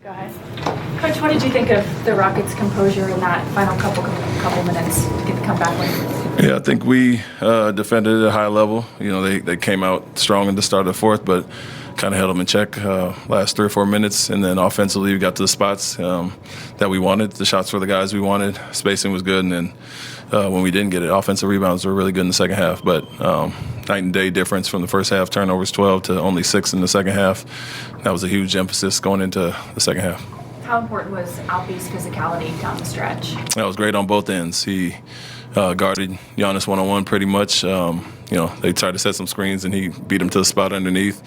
Go ahead. Coach, what did you think of the Rockets' composure in that final couple minutes to get the comeback win? Yeah, I think we defended at a high level. You know, they came out strong at the start of the fourth, but kind of held them in check last 3 or 4 minutes. And then offensively, we got to the spots that we wanted. The shots were the guys we wanted. Spacing was good. And then when we didn't get it, offensive rebounds were really good in the second half. But night and day difference from the first half, turnovers 12 to only 6 in the second half. That was a huge emphasis going into the second half. How important was Alpe's physicality down the stretch? That was great on both ends. He guarded Giannis one-on-one pretty much. You know, they tried to set some screens, and he beat him to the spot underneath.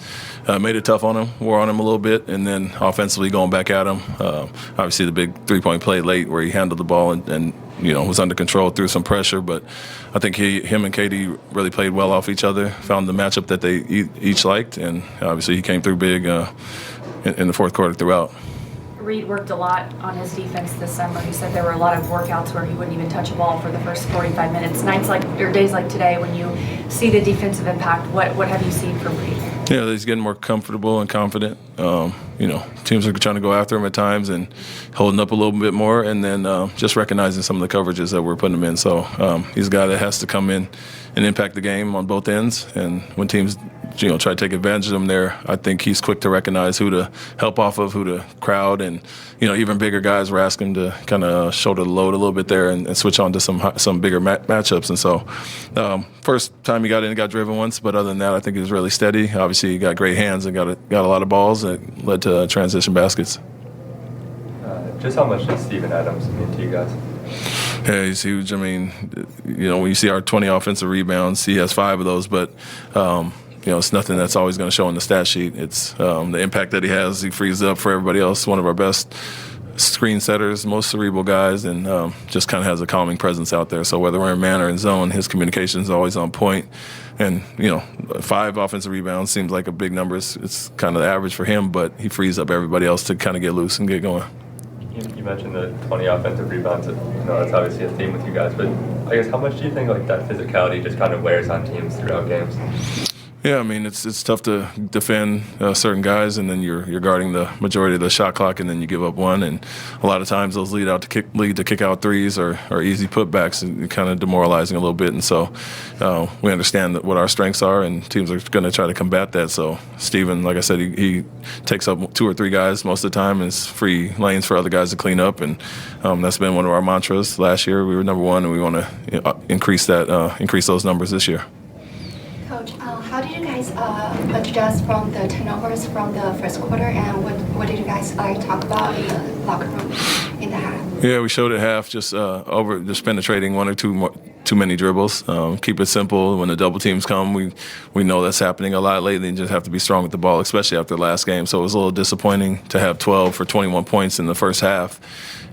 Made it tough on him, wore on him a little bit, and then offensively going back at him. Obviously, the big three-point play late where he handled the ball and you know, was under control through some pressure. But I think him and KD really played well off each other, found the matchup that they each liked, and obviously he came through big in the fourth quarter throughout. Reed worked a lot on his defense this summer. He said there were a lot of workouts where he wouldn't even touch a ball for the first 45 minutes. Days like today, when you see the defensive impact, what have you seen from Reed? Yeah, he's getting more comfortable and confident. You know, teams are trying to go after him at times and holding up a little bit more, and then just recognizing some of the coverages that we're putting him in. So he's a guy that has to come in and impact the game on both ends. And when teams, you know, try to take advantage of him there, I think he's quick to recognize who to help off of, who to crowd, and you know, even bigger guys were asking him to kind of shoulder the load a little bit there and switch on to some bigger matchups. And so, first time he got in, he got driven once, but other than that, I think he was really steady. Obviously, he got great hands and got a lot of balls that led to transition baskets. Just how much does Steven Adams mean to you guys? Yeah, he's huge. I mean, you know, when you see our 20 offensive rebounds, he has 5 of those, but you know, it's nothing that's always going to show on the stat sheet. It's the impact that he has. He frees up for everybody else. One of our best screen setters, most cerebral guys, and just kind of has a calming presence out there. So whether we're in man or in zone, his communication is always on point. And, you know, 5 offensive rebounds seems like a big number. It's kind of the average for him, but he frees up everybody else to kind of get loose and get going. You mentioned the 20 offensive rebounds. You know, that's obviously a theme with you guys. But I guess how much do you think like that physicality just kind of wears on teams throughout games? Yeah, I mean, it's tough to defend certain guys, and then you're guarding the majority of the shot clock, and then you give up one. And a lot of times those lead to kick out threes or easy putbacks, and kind of demoralizing a little bit. And so we understand what our strengths are, and teams are going to try to combat that. So Steven, like I said, he takes up 2 or 3 guys most of the time, and it's free lanes for other guys to clean up. And that's been one of our mantras. Last year we were number 1, and we want to increase those numbers this year. Coach, how did you guys adjust from the turnovers from the first quarter, and what did you guys talk about in the locker room in the half? Yeah, we showed at half just penetrating 1 or 2 too many dribbles. Keep it simple. When the double teams come, we know that's happening a lot lately, and just have to be strong with the ball, especially after the last game. So it was a little disappointing to have 12 for 21 points in the first half.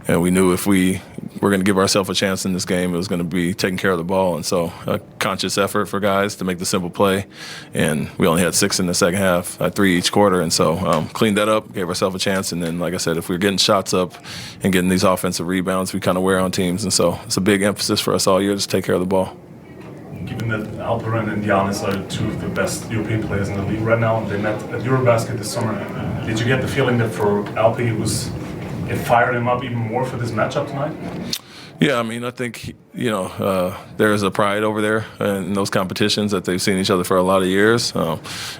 And we knew if we were going to give ourselves a chance in this game, it was going to be taking care of the ball. And so a conscious effort for guys to make the simple play. And we only had 6 in the second half, 3 each quarter. And so cleaned that up, gave ourselves a chance. And then, like I said, if we're getting shots up and getting these offensive rebounds, we kind of wear on teams. And so it's a big emphasis for us all year to take care of the ball. Given that Alperen and Giannis are 2 of the best European players in the league right now, and they met at Eurobasket this summer, did you get the feeling that for Alpe it fired him up even more for this matchup tonight? Yeah, I mean, I think, you know, there is a pride over there in those competitions that they've seen each other for a lot of years. I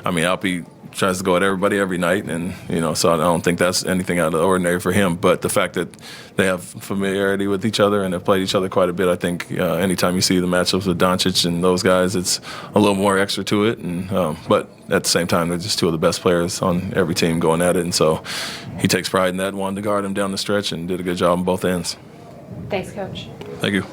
mean, Alpe tries to go at everybody every night, and, you know, so I don't think that's anything out of the ordinary for him. But the fact that they have familiarity with each other and have played each other quite a bit, I think anytime you see the matchups with Doncic and those guys, it's a little more extra to it. And but at the same time, they're just 2 of the best players on every team going at it. And so he takes pride in that, wanted to guard him down the stretch, and did a good job on both ends. Thanks, Coach. Thank you.